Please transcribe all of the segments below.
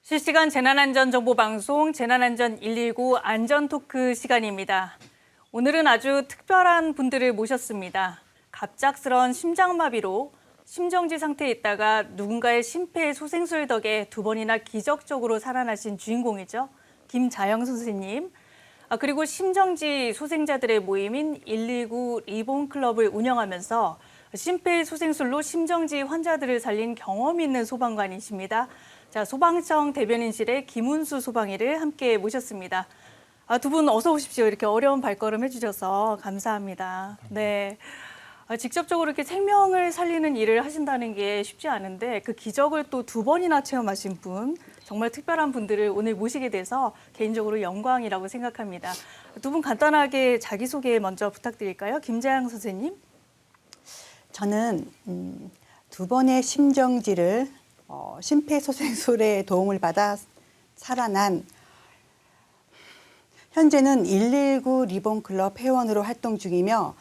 실시간 재난안전정보방송 재난안전 119 안전토크 시간입니다. 오늘은 아주 특별한 분들을 모셨습니다. 갑작스런 심장마비로 심정지 상태에 있다가 누군가의 심폐소생술 덕에 두 번이나 기적적으로 살아나신 주인공이죠. 김자영 선생님. 그리고 심정지 소생자들의 모임인 119 리본클럽을 운영하면서 심폐소생술로 심정지 환자들을 살린 경험이 있는 소방관이십니다. 자, 소방청 대변인실의 김은수 소방이를 함께 모셨습니다. 두 분 어서 오십시오. 이렇게 어려운 발걸음 해주셔서 감사합니다. 네. 직접적으로 이렇게 생명을 살리는 일을 하신다는 게 쉽지 않은데 그 기적을 또 두 번이나 체험하신 분, 정말 특별한 분들을 오늘 모시게 돼서 개인적으로 영광이라고 생각합니다. 두 분 간단하게 자기소개 먼저 부탁드릴까요? 김자영 선생님. 저는 두 번의 심정지를 심폐소생술의 도움을 받아 살아난 현재는 119 리본클럽 회원으로 활동 중이며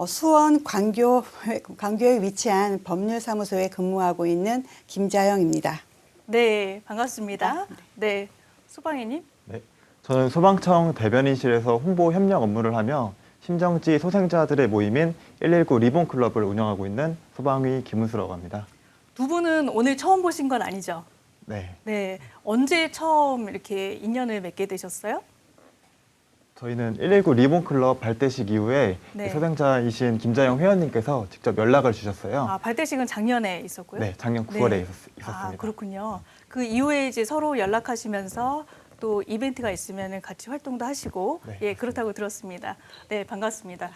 수원 광교에 위치한 법률사무소에 근무하고 있는 김자영입니다. 네, 반갑습니다. 네, 소방이님. 네, 저는 소방청 대변인실에서 홍보 협력 업무를 하며 심정지 소생자들의 모임인 119 리본클럽을 운영하고 있는 소방위 김은수라고 합니다. 두 분은 오늘 처음 보신 건 아니죠? 네, 네, 언제 처음 이렇게 인연을 맺게 되셨어요? 저희는 119 리본클럽 발대식 이후에 네. 소생자이신 김자영 회원님께서 직접 연락을 주셨어요. 발대식은 작년에 있었고요? 네, 작년 9월에 네. 있었습니다. 그렇군요. 그 이후에 이제 서로 연락하시면서 또 이벤트가 있으면 같이 활동도 하시고, 네, 예, 그렇다고 들었습니다. 네, 반갑습니다.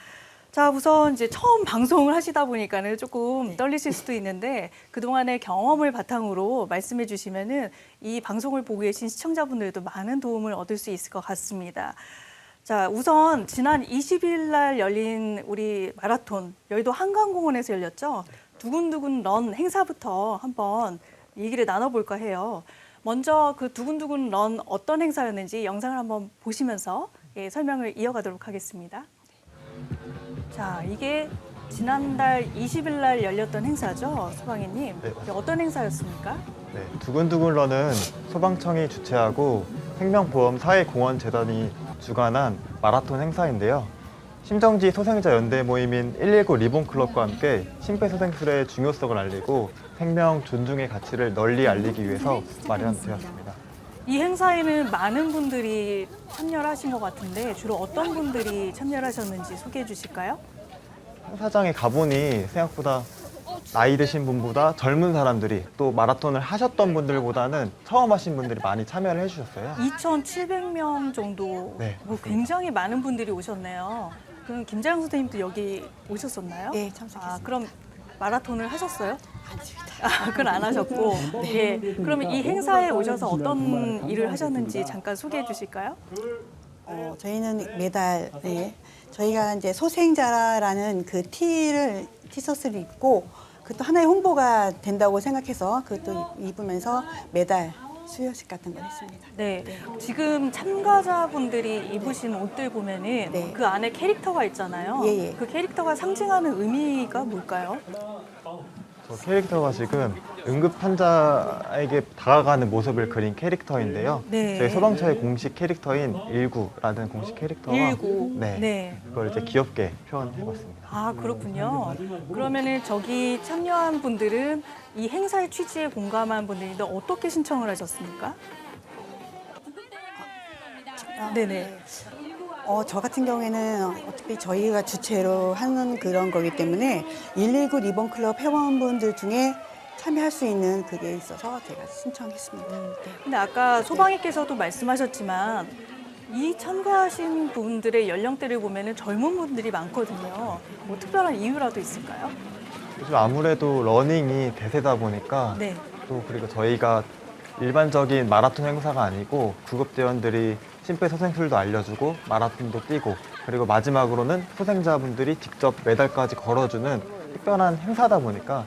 자, 우선 이제 처음 방송을 하시다 보니까는 조금 떨리실 수도 있는데 그동안의 경험을 바탕으로 말씀해 주시면은 이 방송을 보고 계신 시청자분들도 많은 도움을 얻을 수 있을 것 같습니다. 자, 우선 지난 20일 날 열린 우리 마라톤, 여의도 한강공원에서 열렸죠. 두근두근 런 행사부터 한번 얘기를 나눠볼까 해요. 먼저 그 두근두근 런 어떤 행사였는지 영상을 한번 보시면서 설명을 이어가도록 하겠습니다. 자, 이게 지난달 20일 날 열렸던 행사죠, 소방이님. 네, 어떤 행사였습니까? 네, 두근두근런은 소방청이 주최하고 생명보험사회공헌재단이 주관한 마라톤 행사인데요. 심정지 소생자 연대 모임인 119 리본클럽과 함께 심폐소생술의 중요성을 알리고 생명 존중의 가치를 널리 알리기 위해서 마련되었습니다. 이 행사에는 많은 분들이 참여를 하신 것 같은데 주로 어떤 분들이 참여를 하셨는지 소개해 주실까요? 행사장에 가보니 생각보다 나이 드신 분보다 젊은 사람들이 또 마라톤을 하셨던 분들보다는 처음 하신 분들이 많이 참여를 해주셨어요. 2,700명 정도, 네, 굉장히 많은 분들이 오셨네요. 그럼 김자영 선생님도 여기 오셨었나요? 네, 참석했습니다. 그럼 마라톤을 하셨어요? 아닙니다. 그건 안 하셨고. 예. 그러면 이 행사에 오셔서 어떤 일을 하셨는지 잠깐 소개해 주실까요? 저희는 매달 저희가 이제 소생자라는 그 티셔츠를 입고 그것도 하나의 홍보가 된다고 생각해서 그것도 입으면서 매달 수여식 같은 걸 했습니다. 네. 지금 참가자분들이 입으신 옷들 보면은 네. 그 안에 캐릭터가 있잖아요. 예, 예. 그 캐릭터가 상징하는 의미가 뭘까요? 저 캐릭터가 지금 응급 환자에게 다가가는 모습을 그린 캐릭터인데요. 네. 저희 소방차의 공식 캐릭터인 19라는 공식 캐릭터와 19. 네, 네. 그걸 이제 귀엽게 표현해봤습니다. 그렇군요. 그러면은 저기 참여한 분들은 이 행사의 취지에 공감한 분들인데 어떻게 신청을 하셨습니까? 네네. 저 같은 경우에는 어차피 저희가 주최로 하는 그런 거기 때문에 119 리본클럽 회원분들 중에 참여할 수 있는 그게 있어서 제가 신청했습니다. 네. 근데 아까 소방이께서도 말씀하셨지만 이 참가하신 분들의 연령대를 보면은 젊은 분들이 많거든요. 뭐 특별한 이유라도 있을까요? 요즘 아무래도 러닝이 대세다 보니까 네. 또 그리고 저희가 일반적인 마라톤 행사가 아니고 구급대원들이 심폐소생술도 알려주고 마라톤도 뛰고 그리고 마지막으로는 소생자분들이 직접 메달까지 걸어주는 특별한 행사다 보니까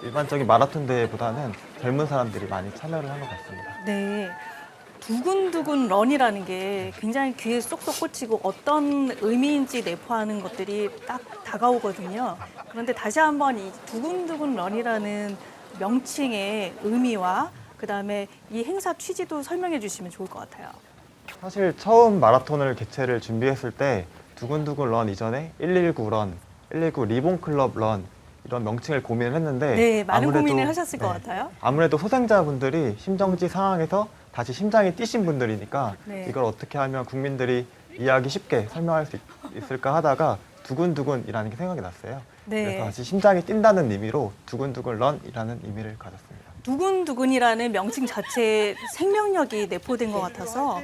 일반적인 마라톤 대회보다는 젊은 사람들이 많이 참여를 한 것 같습니다. 네. 두근두근 런이라는 게 굉장히 귀에 쏙쏙 꽂히고 어떤 의미인지 내포하는 것들이 딱 다가오거든요. 그런데 다시 한번 이 두근두근 런이라는 명칭의 의미와 그다음에 이 행사 취지도 설명해 주시면 좋을 것 같아요. 사실 처음 마라톤을 개최를 준비했을 때 두근두근 런 이전에 119 런, 119 리본 클럽 런 이런 명칭을 고민을 했는데 네, 많은 아무래도, 고민을 하셨을 것 같아요. 아무래도 소생자분들이 심정지 상황에서 다시 심장이 뛰신 분들이니까 네. 이걸 어떻게 하면 국민들이 이해하기 쉽게 설명할 수 있을까 하다가 두근두근이라는 게 생각이 났어요. 네. 그래서 다시 심장이 뛴다는 의미로 두근두근 런이라는 의미를 가졌습니다. 두근두근이라는 명칭 자체에 생명력이 내포된 것 같아서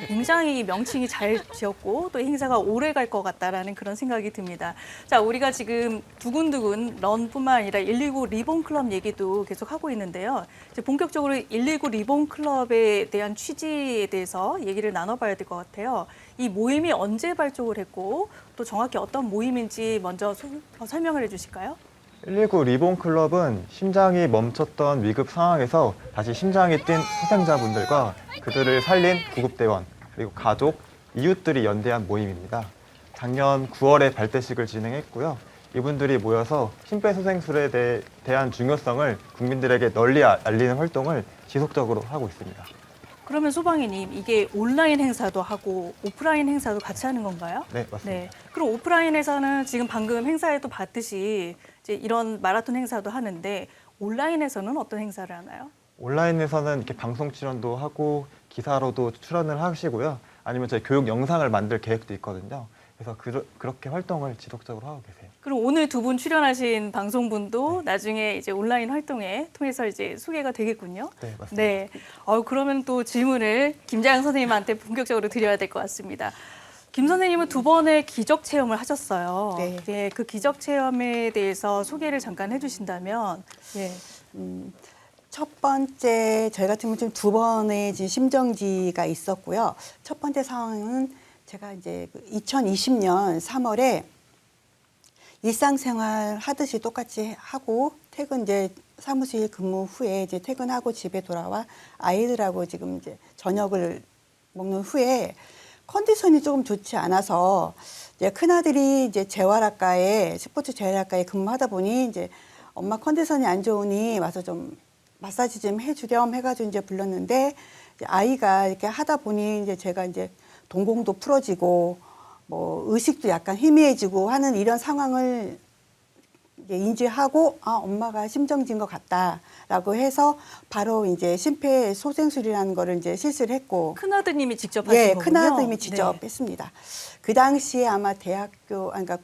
굉장히 명칭이 잘 지었고 또 행사가 오래 갈 것 같다라는 그런 생각이 듭니다. 자, 우리가 지금 두근두근 런뿐만 아니라 119 리본 클럽 얘기도 계속 하고 있는데요. 이제 본격적으로 119 리본 클럽에 대한 취지에 대해서 얘기를 나눠봐야 될 것 같아요. 이 모임이 언제 발족을 했고 또 정확히 어떤 모임인지 먼저 설명을 해주실까요? 119 리본 클럽은 심장이 멈췄던 위급 상황에서 다시 심장이 뛴 소생자분들과 그들을 살린 구급대원, 그리고 가족, 이웃들이 연대한 모임입니다. 작년 9월에 발대식을 진행했고요. 이분들이 모여서 심폐소생술에 대한 중요성을 국민들에게 널리 알리는 활동을 지속적으로 하고 있습니다. 그러면 소방이님, 이게 온라인 행사도 하고 오프라인 행사도 같이 하는 건가요? 네, 맞습니다. 네. 그럼 오프라인에서는 지금 방금 행사에도 봤듯이 이제 이런 마라톤 행사도 하는데 온라인에서는 어떤 행사를 하나요? 온라인에서는 이렇게 방송 출연도 하고 기사로도 출연을 하시고요. 아니면 저희 교육 영상을 만들 계획도 있거든요. 그래서 그렇게 활동을 지속적으로 하고 계세요. 그럼 오늘 두 분 출연하신 방송분도 나중에 이제 온라인 활동에 통해서 이제 소개가 되겠군요. 네, 맞습니다. 네. 그러면 또 질문을 김자영 선생님한테 본격적으로 드려야 될 것 같습니다. 김 선생님은 두 번의 기적 체험을 하셨어요. 네. 네, 그 기적 체험에 대해서 소개를 잠깐 해주신다면, 예. 첫 번째 저희 같은 경우는 지금 두 번의 지금 심정지가 있었고요. 첫 번째 상황은 제가 이제 2020년 3월에 일상생활 하듯이 똑같이 하고 퇴근 이제 사무실 근무 후에 이제 퇴근하고 집에 돌아와 아이들하고 지금 이제 저녁을 먹는 후에 컨디션이 조금 좋지 않아서 이제 큰아들이 이제 재활학과에 스포츠 재활학과에 근무하다 보니 이제 엄마 컨디션이 안 좋으니 와서 좀 마사지 좀 해주렴 해가지고 이제 불렀는데 이제 아이가 이렇게 하다 보니 이제 제가 이제 동공도 풀어지고 뭐 의식도 약간 희미해지고 하는 이런 상황을 이제 인지하고 엄마가 심정지인 것 같다라고 해서 바로 이제 심폐소생술이라는 거를 이제 실시를 했고 큰아드님이 직접 하신 예, 거군요. 큰아들이 직접 네. 했습니다. 그 당시에 아마 그러니까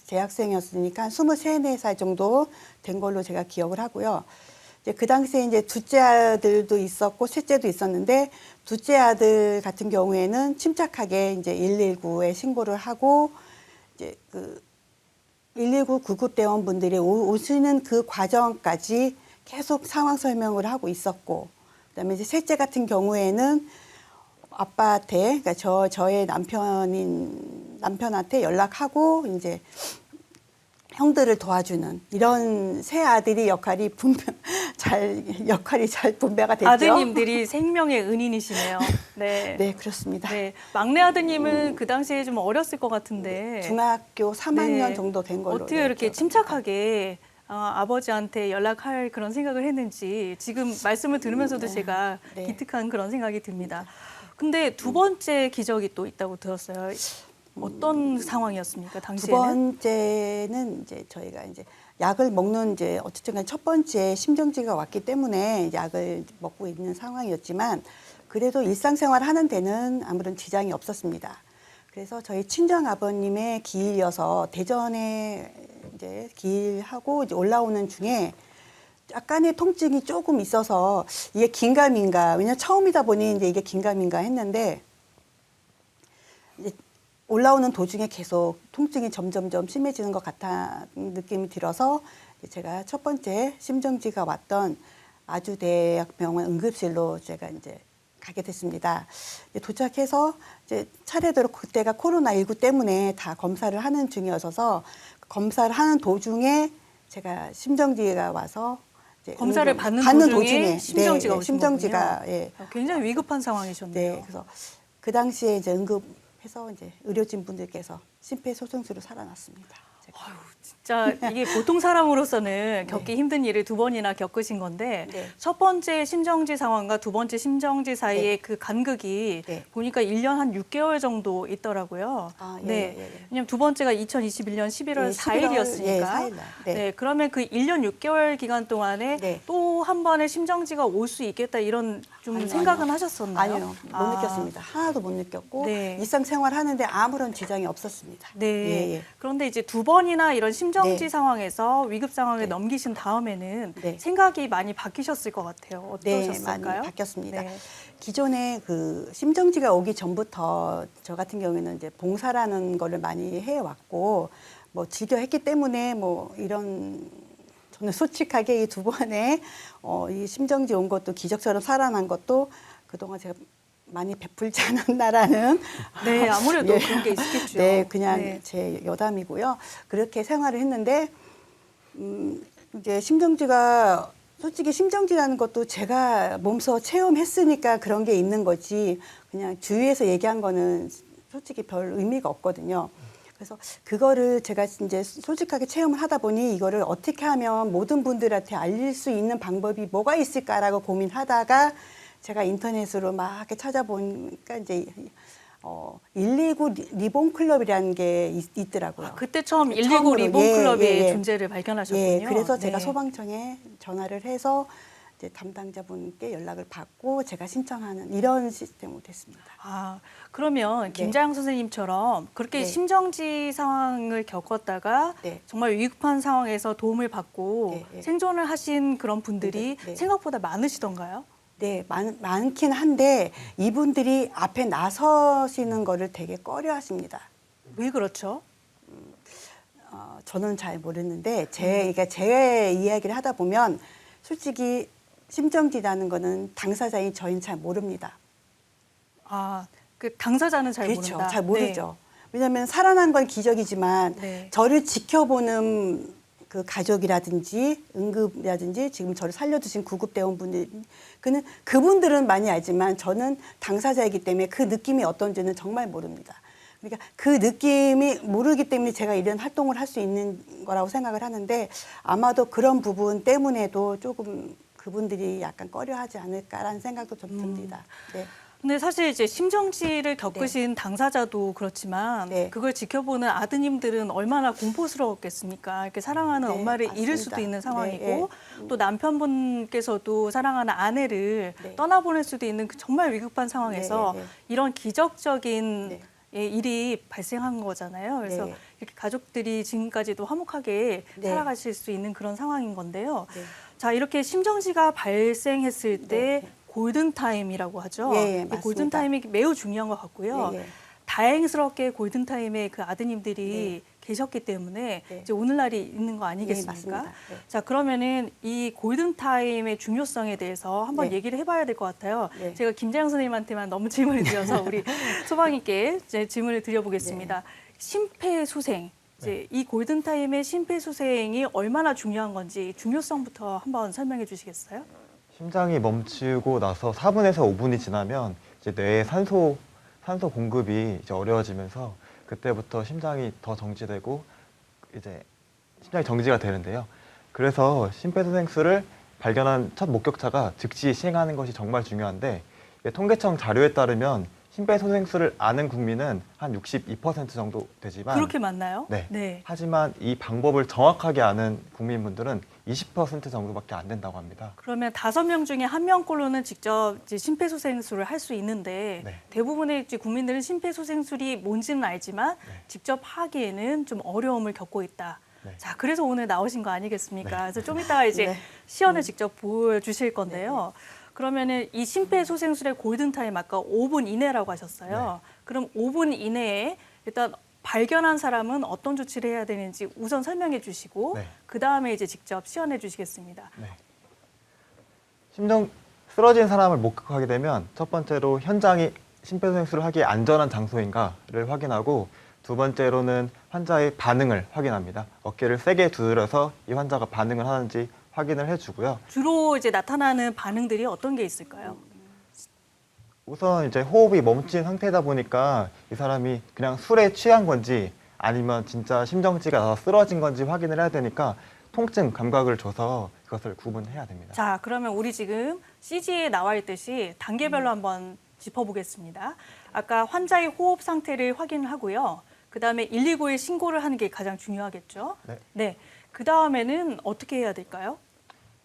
대학생이었으니까 23, 4살 정도 된 걸로 제가 기억을 하고요. 이제 그 당시에 이제 둘째 아들도 있었고 셋째도 있었는데 둘째 아들 같은 경우에는 침착하게 이제 119에 신고를 하고 이제 그 119 구급대원분들이 오시는 그 과정까지 계속 상황 설명을 하고 있었고, 그다음에 이제 셋째 같은 경우에는 아빠한테, 그러니까 저의 남편한테 연락하고 이제 형들을 도와주는 이런 세 아들이 역할이 잘 분배가 됐죠. 아드님들이 생명의 은인이시네요. 네. 네, 그렇습니다. 네. 막내 아드님은 그 당시에 좀 어렸을 것 같은데. 중학교 3학년 네. 정도 된 걸로. 어떻게 이렇게 침착하게 아버지한테 연락할 그런 생각을 했는지 지금 말씀을 들으면서도 제가 네. 기특한 그런 생각이 듭니다. 근데 두 번째 기적이 또 있다고 들었어요. 어떤 상황이었습니까, 두 당시에는? 번째는 이제 저희가 이제 약을 먹는 이제 어쨌든 간에 첫 번째 심정지가 왔기 때문에 약을 먹고 있는 상황이었지만 그래도 일상생활 하는 데는 아무런 지장이 없었습니다. 그래서 저희 친정 아버님의 기일이어서 대전에 이제 기일하고 이제 올라오는 중에 약간의 통증이 조금 있어서 이게 긴가민가, 왜냐면 처음이다 보니 이제 이게 긴가민가 했는데 이제 올라오는 도중에 계속 통증이 점점점 심해지는 것 같아 느낌이 들어서 제가 첫 번째 심정지가 왔던 아주대학병원 응급실로 제가 이제 가게 됐습니다. 도착해서 이제 차례대로 그때가 코로나19 때문에 다 검사를 하는 중이어서 검사를 하는 도중에 제가 심정지가 와서 이제 검사를 받는 도중에 심정지가 오신 심정지가 거군요. 예. 굉장히 위급한 상황이셨네요. 네, 그래서 그 당시에 이제 응급해서 이제 의료진 분들께서 심폐소생술을 살아났습니다. 제가. 아유, 진짜 이게 보통 사람으로서는 겪기 힘든 일을 두 번이나 겪으신 건데 네. 첫 번째 심정지 상황과 두 번째 심정지 사이에 네. 그 간극이 네. 보니까 1년 한 6개월 정도 있더라고요. 아, 예, 네. 예, 예. 왜냐면 두 번째가 2021년 11월 예, 4일이었으니까. 예, 4일 날. 네. 네. 그러면 그 1년 6개월 기간 동안에 네. 또 한 번의 심정지가 올 수 있겠다 이런 좀 아니요, 생각은 아니요. 하셨었나요? 아니요, 못 아, 느꼈습니다. 하나도 못 느꼈고 네. 일상생활 하는데 아무런 지장이 없었습니다. 네. 예, 예. 그런데 이제 두 번이나 이런 심정지 네. 상황에서 위급 상황에 네. 넘기신 다음에는 네. 생각이 많이 바뀌셨을 것 같아요. 네, 어떠셨을까요? 많이 바뀌었습니다. 네. 기존에 그 심정지가 오기 전부터 저 같은 경우에는 이제 봉사라는 거를 많이 해왔고 뭐 즐겨 했기 때문에 뭐 이런 저는 솔직하게 이 두 번에 이 심정지 온 것도 기적처럼 살아난 것도 그동안 제가 많이 베풀지 않았나라는 네, 아무래도 예. 그런 게 있겠죠. 네, 그냥 네. 제 여담이고요. 그렇게 생활을 했는데 이제 심정지가 솔직히 심정지라는 것도 제가 몸소 체험했으니까 그런 게 있는 거지 그냥 주위에서 얘기한 거는 솔직히 별 의미가 없거든요. 그래서 그거를 제가 이제 솔직하게 체험을 하다 보니 이거를 어떻게 하면 모든 분들한테 알릴 수 있는 방법이 뭐가 있을까라고 고민하다가 제가 인터넷으로 막 이렇게 찾아보니까 이제 119 리본 클럽이라는 게 있더라고요. 그때 처음 119 처음으로, 리본 예, 클럽의 예, 예. 존재를 발견하셨군요. 예, 그래서 제가 네. 소방청에 전화를 해서 이제 담당자분께 연락을 받고 제가 신청하는 이런 시스템으로 됐습니다. 아, 그러면 네. 김자영 선생님처럼 그렇게 네. 심정지 상황을 겪었다가 네. 정말 위급한 상황에서 도움을 받고 네, 네. 생존을 하신 그런 분들이 네, 네. 생각보다 많으시던가요? 네, 많긴 한데 이분들이 앞에 나서시는 거를 되게 꺼려 하십니다. 왜 그렇죠? 저는 잘 모르는데 그러니까 제 이야기를 하다 보면 솔직히 심정지라는 거는 당사자인 저희는 잘 모릅니다. 아, 그 당사자는 잘 그렇죠. 모른다. 잘 모르죠. 왜냐하면 살아난 건 기적이지만 네. 저를 지켜보는 그 가족이라든지 응급이라든지 지금 저를 살려주신 구급대원분들 그분들은 많이 알지만 저는 당사자이기 때문에 그 느낌이 어떤지는 정말 모릅니다. 그러니까 그 느낌이 모르기 때문에 제가 이런 활동을 할 수 있는 거라고 생각을 하는데 아마도 그런 부분 때문에도 조금 그분들이 약간 꺼려하지 않을까라는 생각도 좀 듭니다. 네. 근데 사실 이제 심정지를 겪으신 당사자도 그렇지만 네. 그걸 지켜보는 아드님들은 얼마나 공포스러웠겠습니까? 이렇게 사랑하는 네, 엄마를 잃을 맞습니다. 수도 있는 상황이고 네, 또 남편분께서도 사랑하는 아내를 네. 떠나보낼 수도 있는 그 정말 위급한 상황에서 네, 네. 이런 기적적인 네. 일이 발생한 거잖아요. 그래서 네. 이렇게 가족들이 지금까지도 화목하게 네. 살아가실 수 있는 그런 상황인 건데요. 네. 자, 이렇게 심정지가 발생했을 때 네. 골든타임이라고 하죠. 예, 예, 이 맞습니다. 골든타임이 매우 중요한 것 같고요. 예, 예. 다행스럽게 골든타임에 그 아드님들이 네. 계셨기 때문에 네. 이제 오늘날이 있는 거 예, 아니겠습니까? 맞습니다. 네. 자, 그러면은 이 골든타임의 중요성에 대해서 한번 네. 얘기를 해봐야 될 것 같아요. 네. 제가 김자영 선생님한테만 너무 질문을 드려서 우리 소방님께 이제 질문을 드려보겠습니다. 네. 심폐소생. 이제 이 골든타임의 심폐소생이 얼마나 중요한 건지 중요성부터 한번 설명해 주시겠어요? 심장이 멈추고 나서 4분에서 5분이 지나면 이제 뇌에 산소 공급이 이제 어려워지면서 그때부터 심장이 더 정지되고 이제 심장이 정지가 되는데요. 그래서 심폐소생술을 발견한 첫 목격자가 즉시 시행하는 것이 정말 중요한데 통계청 자료에 따르면 심폐소생술을 아는 국민은 한 62% 정도 되지만 그렇게 많나요? 네. 하지만 이 방법을 정확하게 아는 국민분들은 20% 정도밖에 안 된다고 합니다. 그러면 5명 중에 1명꼴로는 직접 이제 심폐소생술을 할 수 있는데 네. 대부분의 이제 국민들은 심폐소생술이 뭔지는 알지만 네. 직접 하기에는 좀 어려움을 겪고 있다. 네. 자, 그래서 오늘 나오신 거 아니겠습니까? 네. 그래서 좀 이따가 이제 네. 시연을 직접 보여주실 건데요. 그러면은 이 심폐소생술의 골든타임 아까 5분 이내라고 하셨어요. 그럼 5분 이내에 일단 발견한 사람은 어떤 조치를 해야 되는지 우선 설명해 주시고 네. 그 다음에 이제 직접 시연해 주시겠습니다. 네. 심정 쓰러진 사람을 목격하게 되면 첫 번째로 현장이 심폐소생술을 하기에 안전한 장소인가를 확인하고 두 번째로는 환자의 반응을 확인합니다. 어깨를 세게 두드려서 이 환자가 반응을 하는지 확인을 해주고요. 주로 이제 나타나는 반응들이 어떤 게 있을까요? 우선 이제 호흡이 멈춘 상태다 보니까 이 사람이 그냥 술에 취한 건지 아니면 진짜 심정지가 나서 쓰러진 건지 확인을 해야 되니까 통증 감각을 줘서 그것을 구분해야 됩니다. 자, 그러면 우리 지금 CG에 나와 있듯이 단계별로 한번 짚어보겠습니다. 아까 환자의 호흡 상태를 확인하고요. 그다음에 119에 신고를 하는 게 가장 중요하겠죠. 네. 그다음에는 어떻게 해야 될까요?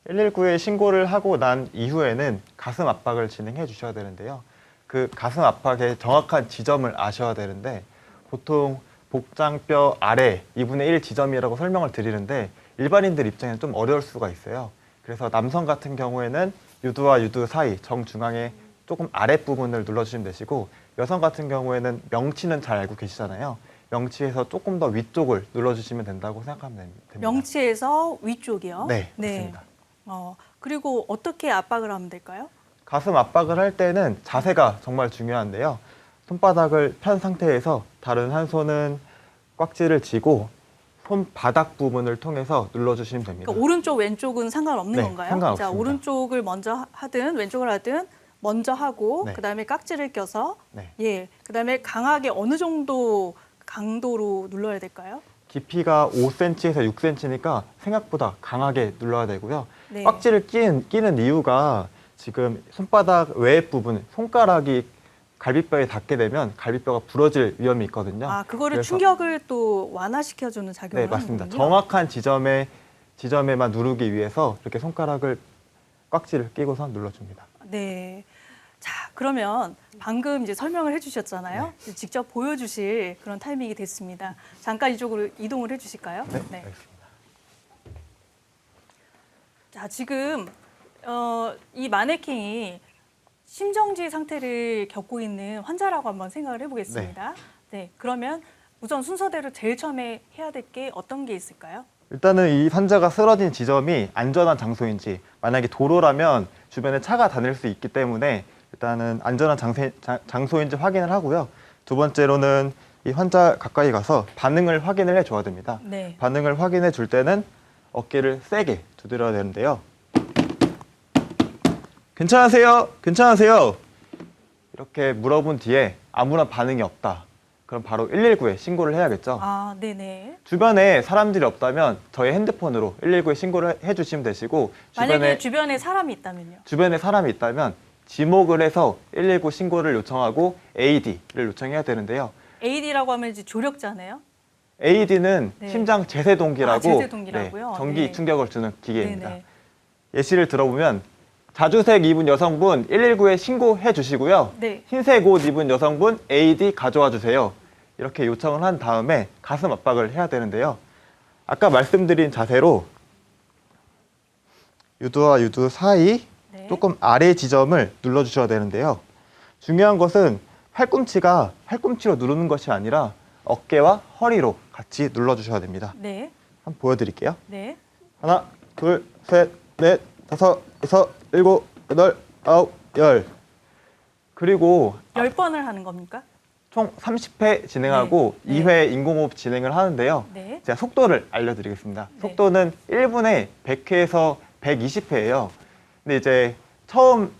119에 신고를 하고 난 이후에는 가슴 압박을 진행해 주셔야 되는데요. 그 가슴 압박의 정확한 지점을 아셔야 되는데 보통 복장뼈 아래 2분의 1 지점이라고 설명을 드리는데 일반인들 입장에는 좀 어려울 수가 있어요. 그래서 남성 같은 경우에는 유두와 유두 사이 정중앙에 조금 아랫부분을 눌러주시면 되시고 여성 같은 경우에는 명치는 잘 알고 계시잖아요. 명치에서 조금 더 위쪽을 눌러주시면 된다고 생각하면 됩니다. 명치에서 위쪽이요? 네, 맞습니다. 그리고 어떻게 압박을 하면 될까요? 가슴 압박을 할 때는 자세가 정말 중요한데요. 손바닥을 편 상태에서 다른 한 손은 꽉지를 쥐고 손바닥 부분을 통해서 눌러주시면 됩니다. 그러니까 오른쪽 왼쪽은 상관없는 네, 건가요? 상관없습니다. 자, 오른쪽을 먼저 하든 왼쪽을 하든 먼저 하고 네. 그다음에 깍지를 껴서 네. 예, 그다음에 강하게 어느 정도 강도로 눌러야 될까요? 깊이가 5cm에서 6cm니까 생각보다 강하게 눌러야 되고요. 네. 꽉지를 끼는 이유가 지금 손바닥 외 부분, 손가락이 갈비뼈에 닿게 되면 갈비뼈가 부러질 위험이 있거든요. 아, 그거를 그래서- 충격을 또 완화시켜주는 작용을 네, 맞습니다. 하는군요. 정확한 지점에만 누르기 위해서 이렇게 손가락을 꽉지를 끼고서 눌러줍니다. 네. 자, 그러면 방금 이제 설명을 해주셨잖아요. 네. 직접 보여주실 그런 타이밍이 됐습니다. 잠깐 이쪽으로 이동을 해주실까요? 네, 알겠습니다. 자, 지금 이 마네킹이 심정지 상태를 겪고 있는 환자라고 한번 생각을 해보겠습니다. 네. 그러면 우선 순서대로 제일 처음에 해야 될 게 어떤 게 있을까요? 일단은 이 환자가 쓰러진 지점이 안전한 장소인지, 만약에 도로라면 주변에 차가 다닐 수 있기 때문에 일단은 안전한 장소인지 확인을 하고요. 두 번째로는 이 환자 가까이 가서 반응을 확인을 해줘야 됩니다. 네. 반응을 확인해 줄 때는 어깨를 세게 두드려야 되는데요. 괜찮으세요? 괜찮으세요? 이렇게 물어본 뒤에 아무런 반응이 없다. 그럼 바로 119에 신고를 해야겠죠. 아, 네네. 주변에 사람들이 없다면 저희 핸드폰으로 119에 신고를 해주시면 되시고 만약에 주변에 사람이 있다면요? 주변에 사람이 있다면 지목을 해서 119 신고를 요청하고 AED를 요청해야 되는데요. AED라고 하면 이제 조력자네요. AED는 네. 심장 제세동기라고 제세동기라고요? 전기 네. 충격을 주는 기계입니다. 네네. 예시를 들어보면 자주색 입은 여성분 119에 신고해 주시고요. 네. 흰색 옷 입은 여성분 AED 가져와 주세요. 이렇게 요청을 한 다음에 가슴 압박을 해야 되는데요. 아까 말씀드린 자세로 유두와 유두 사이 네. 조금 아래 지점을 눌러주셔야 되는데요. 중요한 것은 팔꿈치로 누르는 것이 아니라 어깨와 허리로 같이 눌러주셔야 됩니다. 네. 한번 보여드릴게요. 네. 하나, 둘, 셋, 넷, 다섯, 여섯, 일곱, 여덟, 아홉, 열. 그리고 10번을 하는 겁니까? 총 30회 진행하고 네. 2회 인공호흡 진행을 하는데요. 네. 제가 속도를 알려드리겠습니다. 네. 속도는 1분에 100회에서 120회예요. 근데 이제 처음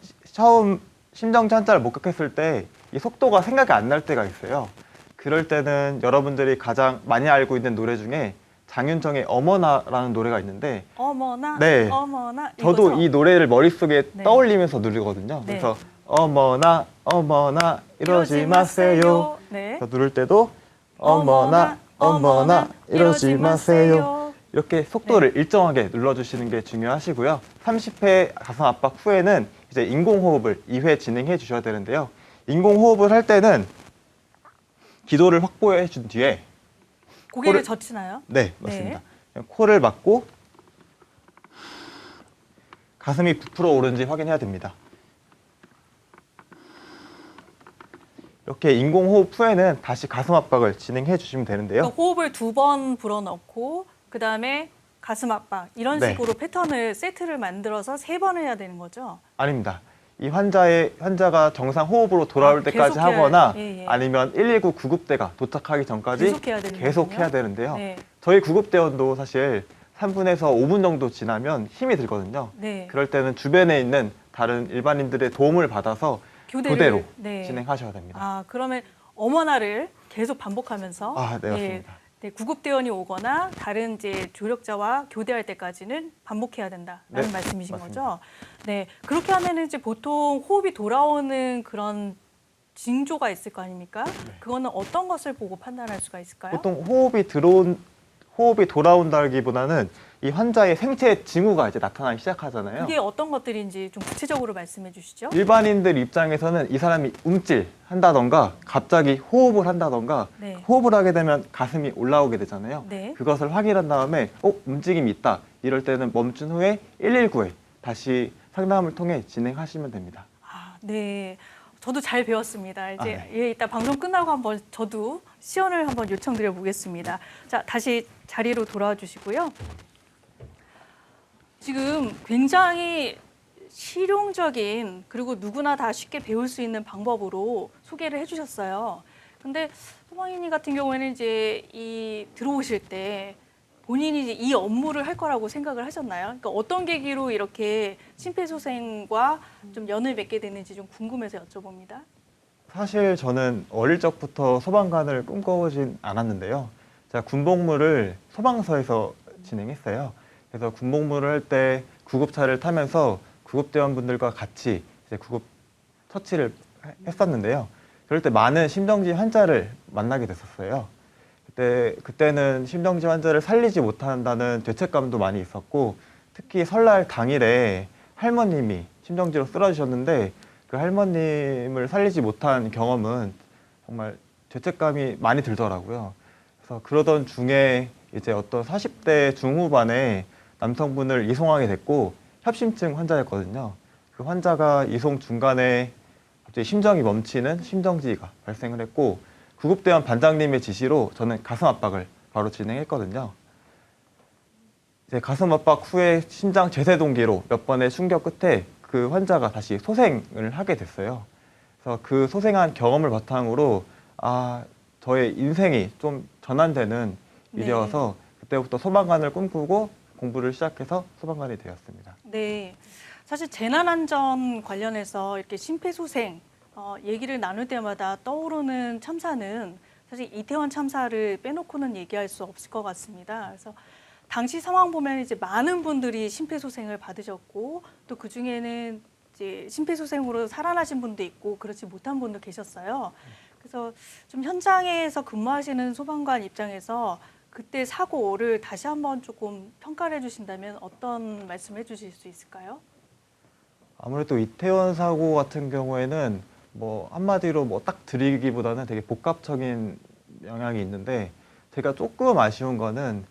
심정지 환자를 목격했을 때 이 속도가 생각이 안 날 때가 있어요. 그럴 때는 여러분들이 가장 많이 알고 있는 노래 중에 장윤정의 어머나라는 노래가 있는데 어머나, 네. 어머나. 저도 이거죠? 이 노래를 머릿속에 네. 떠올리면서 누르거든요. 네. 그래서 어머나 어머나 이러지 마세요. 네. 그래서 누를 때도 어머나 어머나 이러지 마세요. 이렇게 속도를 일정하게 눌러주시는 게 중요하시고요. 30회 가슴 압박 후에는 이제 인공호흡을 2회 진행해 주셔야 되는데요. 인공호흡을 할 때는 기도를 확보해 준 뒤에 고개를 코를- 젖히나요? 네, 맞습니다. 코를 막고 가슴이 부풀어 오르는지 확인해야 됩니다. 이렇게 인공호흡 후에는 다시 가슴 압박을 진행해 주시면 되는데요. 그러니까 호흡을 2번 불어넣고 그다음에 가슴 압박 이런 네. 식으로 패턴을 세트를 만들어서 3번 해야 되는 거죠. 아닙니다. 이 환자가 정상 호흡으로 돌아올 아, 때까지 계속 해야- 하거나 예, 예. 아니면 119 구급대가 도착하기 전까지 계속 해야 되는 계속 거군요. 해야 되는데요. 네. 저희 구급대원도 사실 3분에서 5분 정도 지나면 힘이 들거든요. 네. 그럴 때는 주변에 있는 다른 일반인들의 도움을 받아서 교대로 네. 진행하셔야 됩니다. 아, 그러면 어머나를 계속 반복하면서 네, 맞습니다. 네, 구급대원이 오거나 다른 이제 조력자와 교대할 때까지는 반복해야 된다라는 네, 말씀이신 맞습니다. 거죠? 네, 그렇게 하면은 이제 보통 호흡이 돌아오는 그런 징조가 있을 거 아닙니까? 그거는 어떤 것을 보고 판단할 수가 있을까요? 보통 호흡이 돌아온다기보다는 이 환자의 생체 징후가 이제 나타나기 시작하잖아요. 그게 어떤 것들인지 좀 구체적으로 말씀해 주시죠. 일반인들 입장에서는 이 사람이 움찔한다던가 갑자기 호흡을 한다던가 네. 호흡을 하게 되면 가슴이 올라오게 되잖아요. 네. 그것을 확인한 다음에 움직임이 있다. 이럴 때는 멈춘 후에 119에 다시 상담을 통해 진행하시면 됩니다. 아, 네. 저도 잘 배웠습니다. 이제 네. 예, 이따 방송 끝나고 한번 저도 시연을 한번 요청드려 보겠습니다. 자, 다시 자리로 돌아와 주시고요. 지금 굉장히 실용적인 그리고 누구나 다 쉽게 배울 수 있는 방법으로 소개를 해주셨어요. 근데 소방인님 같은 경우에는 이제 들어오실 때 본인이 이제 이 업무를 할 거라고 생각을 하셨나요? 그러니까 어떤 계기로 이렇게 심폐소생과 좀 연을 맺게 됐는지 좀 궁금해서 여쭤봅니다. 사실 저는 어릴 적부터 소방관을 꿈꿔보진 않았는데요. 제가 군복무를 소방서에서 진행했어요. 그래서 군복무를 할 때 구급차를 타면서 구급대원분들과 같이 이제 구급 처치를 했었는데요. 그럴 때 많은 심정지 환자를 만나게 됐었어요. 그때는 심정지 환자를 살리지 못한다는 죄책감도 많이 있었고, 특히 설날 당일에 할머님이 심정지로 쓰러지셨는데 그 할머님을 살리지 못한 경험은 정말 죄책감이 많이 들더라고요. 그래서 그러던 중에 이제 어떤 40대 중후반의 남성분을 이송하게 됐고 협심증 환자였거든요. 그 환자가 이송 중간에 갑자기 심정이 멈추는 심정지가 발생을 했고 구급대원 반장님의 지시로 저는 가슴 압박을 바로 진행했거든요. 이제 가슴 압박 후에 심장 재세 동기로 몇 번의 충격 끝에 그 환자가 다시 소생을 하게 됐어요. 그래서 그 소생한 경험을 바탕으로 저의 인생이 좀 전환되는 일이어서 그때부터 소방관을 꿈꾸고 공부를 시작해서 소방관이 되었습니다. 네, 사실 재난안전 관련해서 이렇게 심폐소생 얘기를 나눌 때마다 떠오르는 참사는 사실 이태원 참사를 빼놓고는 얘기할 수 없을 것 같습니다. 그래서 당시 상황 보면 이제 많은 분들이 심폐소생을 받으셨고 또 그 중에는 이제 심폐소생으로 살아나신 분도 있고 그렇지 못한 분도 계셨어요. 그래서 좀 현장에서 근무하시는 소방관 입장에서 그때 사고를 다시 한번 조금 평가를 해주신다면 어떤 말씀을 해주실 수 있을까요? 아무래도 이태원 사고 같은 경우에는 뭐 한마디로 뭐 딱 드리기보다는 되게 복합적인 영향이 있는데 제가 조금 아쉬운 거는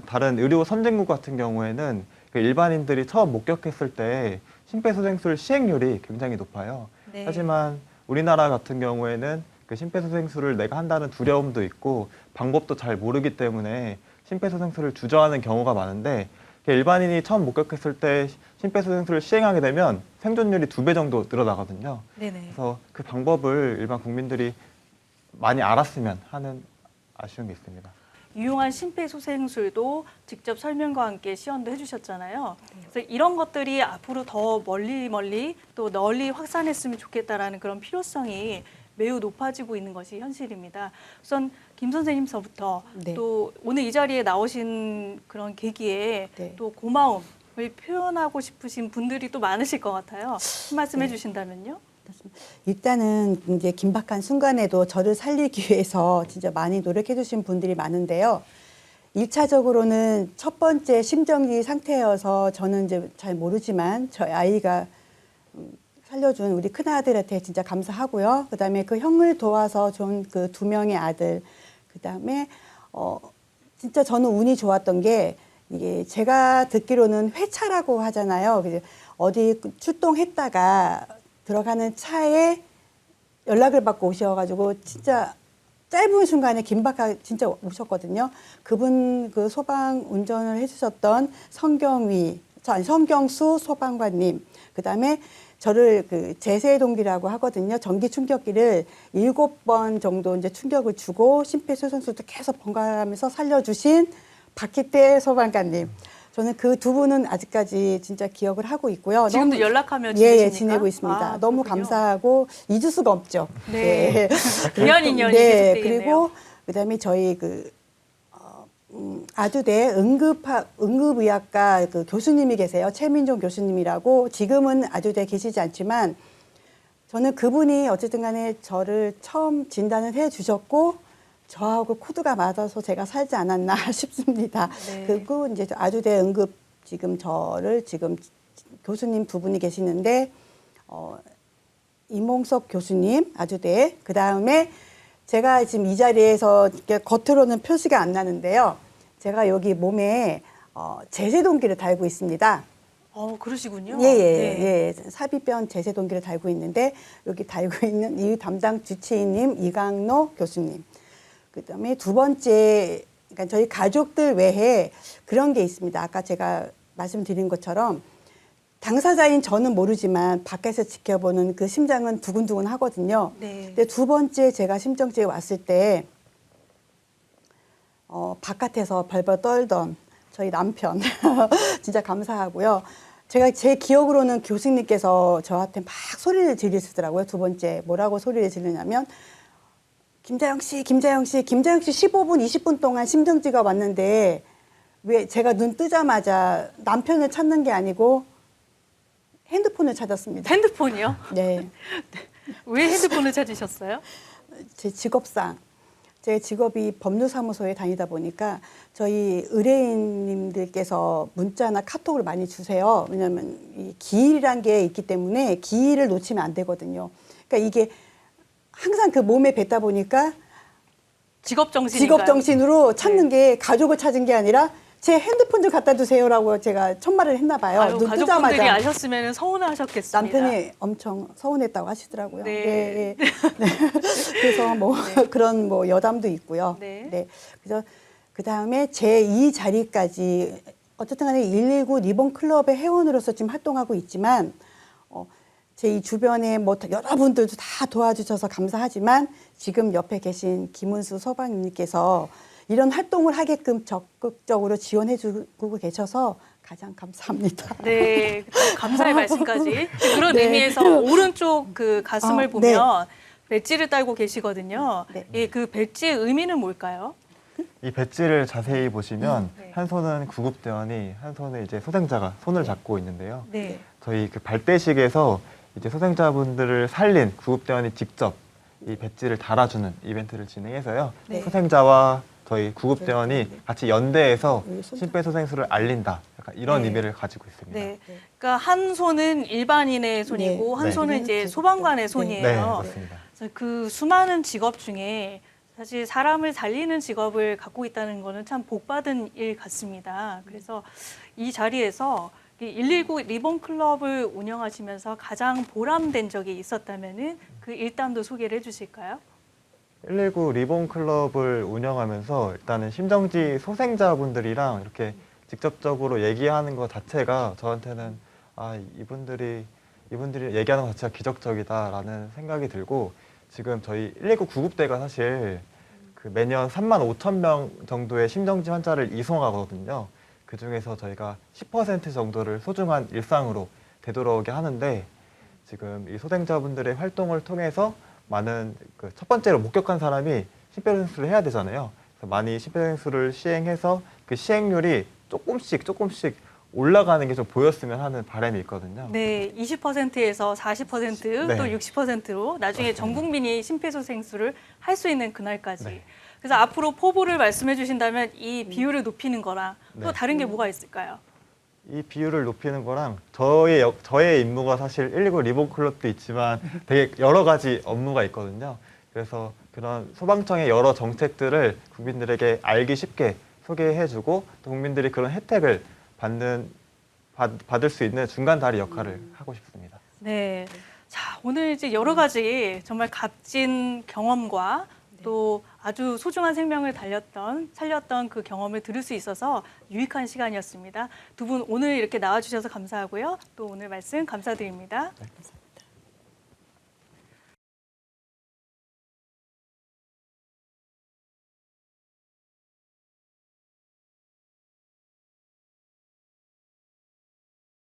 다른 의료 선진국 같은 경우에는 그 일반인들이 처음 목격했을 때 심폐소생술 시행률이 굉장히 높아요. 네. 하지만 우리나라 같은 경우에는 그 심폐소생술을 내가 한다는 두려움도 있고 방법도 잘 모르기 때문에 심폐소생술을 주저하는 경우가 많은데 일반인이 처음 목격했을 때 심폐소생술을 시행하게 되면 생존율이 2배 정도 늘어나거든요. 네네. 그래서 그 방법을 일반 국민들이 많이 알았으면 하는 아쉬움이 있습니다. 유용한 심폐소생술도 직접 설명과 함께 시연도 해주셨잖아요. 그래서 이런 것들이 앞으로 더 멀리 또 널리 확산했으면 좋겠다라는 그런 필요성이 매우 높아지고 있는 것이 현실입니다. 우선 김 선생님서부터 네. 또 오늘 이 자리에 나오신 그런 계기에 네. 또 고마움을 표현하고 싶으신 분들이 또 많으실 것 같아요. 한 말씀 해주신다면요. 일단은 이제 긴박한 순간에도 저를 살리기 위해서 진짜 많이 노력해 주신 분들이 많은데요. 1차적으로는 첫 번째 심정지 상태여서 저는 이제 잘 모르지만 저희 아이가 살려준 우리 큰아들한테 진짜 감사하고요. 그다음에 그 형을 도와서 준 그 2명의 아들. 그다음에 진짜 저는 운이 좋았던 게 이게 제가 듣기로는 회차라고 하잖아요. 어디 출동했다가 들어가는 차에 연락을 받고 오셔가지고 진짜 짧은 순간에 긴박하게 진짜 오셨거든요. 그분 그 소방 운전을 해주셨던 성경수 소방관님, 그다음에 저를 그 제세 동기라고 하거든요. 전기 충격기를 7번 정도 이제 충격을 주고 심폐소생술도 계속 번갈아가면서 살려주신 박희태 소방관님. 저는 그 2분은 아직까지 진짜 기억을 하고 있고요. 지금도 연락하며 지내십니까? 예, 지내고 있습니다. 너무 그렇군요. 감사하고 잊을 수가 없죠. 네. 네. 귀한 인연이 네, 계속되겠네요. 그리고 그다음에 저희 그 아주대 응급의학과 그 교수님이 계세요. 최민종 교수님이라고. 지금은 아주대에 계시지 않지만 저는 그분이 어쨌든 간에 저를 처음 진단을 해 주셨고 저하고 코드가 맞아서 제가 살지 않았나 싶습니다. 네. 그리고 이제 아주대 응급 지금 교수님 두 분이 계시는데 이몽석 교수님 아주대, 그 다음에 제가 지금 이 자리에서 이렇게 겉으로는 표시가 안 나는데요. 제가 여기 몸에 제세동기를 달고 있습니다. 그러시군요. 예, 네. 삽입변 제세동기를 달고 있는데 여기 달고 있는 이 담당 주치의님 이강로 교수님. 그다음에 두 번째, 그러니까 저희 가족들 외에 그런 게 있습니다. 아까 제가 말씀드린 것처럼 당사자인 저는 모르지만 밖에서 지켜보는 그 심장은 두근두근 하거든요. 네. 근데 두 번째 제가 심정지에 왔을 때 바깥에서 벌벌 떨던 저희 남편 진짜 감사하고요. 제가 제 기억으로는 교수님께서 저한테 막 소리를 지르시더라고요. 두 번째 뭐라고 소리를 지르냐면 김자영 씨 15분, 20분 동안 심정지가 왔는데 왜 제가 눈 뜨자마자 남편을 찾는 게 아니고 핸드폰을 찾았습니다. 핸드폰이요? 네. 왜 핸드폰을 찾으셨어요? 제 직업상 제 직업이 법률사무소에 다니다 보니까 저희 의뢰인님들께서 문자나 카톡을 많이 주세요. 왜냐하면 이 기일이란 게 있기 때문에 기일을 놓치면 안 되거든요. 그러니까 이게 항상 그 몸에 뱉다 보니까 직업정신으로 찾는 게 가족을 찾은 게 아니라 제 핸드폰 좀 갖다 주세요라고 제가 천말을 했나 봐요. 아유, 눈 가족분들이 뜨자마자. 아셨으면 서운하셨겠습니다. 남편이 엄청 서운했다고 하시더라고요. 네. 네. 그래서 뭐 네. 그런 뭐 여담도 있고요. 네. 그래서 그 다음에 제 이 자리까지 어쨌든 간에 119 리본 클럽의 회원으로서 지금 활동하고 있지만 제 이 주변에 뭐 여러분들도 다 도와주셔서 감사하지만 지금 옆에 계신 김은수 소방님께서 이런 활동을 하게끔 적극적으로 지원해주고 계셔서 가장 감사합니다. 네, 감사의 말씀까지. 그런 네. 의미에서 오른쪽 그 가슴을 보면 배지를 딸고 계시거든요. 네. 예, 그 배지의 의미는 뭘까요? 이 배지를 자세히 보시면 네. 한 손은 구급대원이, 한 손은 이제 소생자가 손을 잡고 있는데요. 네. 저희 그 발대식에서 이제 소생자분들을 살린 구급대원이 직접 이 배지를 달아주는 이벤트를 진행해서요. 네. 소생자와 저희 구급대원이 같이 연대해서 여기 손 심폐소생술을 알린다. 약간 이런 네. 의미를 가지고 있습니다. 네. 그러니까 한 손은 일반인의 손이고 한 네. 손은 이제 네. 소방관의 네. 손이에요. 네, 맞습니다. 그래서 그 수많은 직업 중에 사실 사람을 살리는 직업을 갖고 있다는 거는 참 복받은 일 같습니다. 그래서 이 자리에서 119 리본 클럽을 운영하시면서 가장 보람된 적이 있었다면은 그 일담도 소개를 해주실까요? 119 리본 클럽을 운영하면서 일단은 심정지 소생자분들이랑 이렇게 직접적으로 얘기하는 것 자체가 저한테는 이분들이 얘기하는 것 자체가 기적적이다라는 생각이 들고, 지금 저희 119 구급대가 사실 그 매년 35,000명 정도의 심정지 환자를 이송하거든요. 그 중에서 저희가 10% 정도를 소중한 일상으로 되돌아오게 하는데, 지금 이 소생자분들의 활동을 통해서 많은 첫 번째로 목격한 사람이 심폐소생술을 해야 되잖아요. 그래서 많이 심폐소생술을 시행해서 그 시행률이 조금씩 올라가는 게 좀 보였으면 하는 바람이 있거든요. 네, 20%에서 40% 네. 또 60%로 나중에 맞습니다. 전 국민이 심폐소생술을 할 수 있는 그날까지. 네. 그래서 앞으로 포부를 말씀해 주신다면 이 비율을 높이는 거랑 또 네. 다른 게 뭐가 있을까요? 이 비율을 높이는 거랑 저의 임무가 사실 119 리본 클럽도 있지만 되게 여러 가지 업무가 있거든요. 그래서 그런 소방청의 여러 정책들을 국민들에게 알기 쉽게 소개해주고 또 국민들이 그런 혜택을 받을 수 있는 중간 다리 역할을 하고 싶습니다. 네. 자, 오늘 이제 여러 가지 정말 값진 경험과 또 아주 소중한 생명을 살렸던 그 경험을 들을 수 있어서 유익한 시간이었습니다. 두 분 오늘 이렇게 나와주셔서 감사하고요. 또 오늘 말씀 감사드립니다. 네, 감사합니다.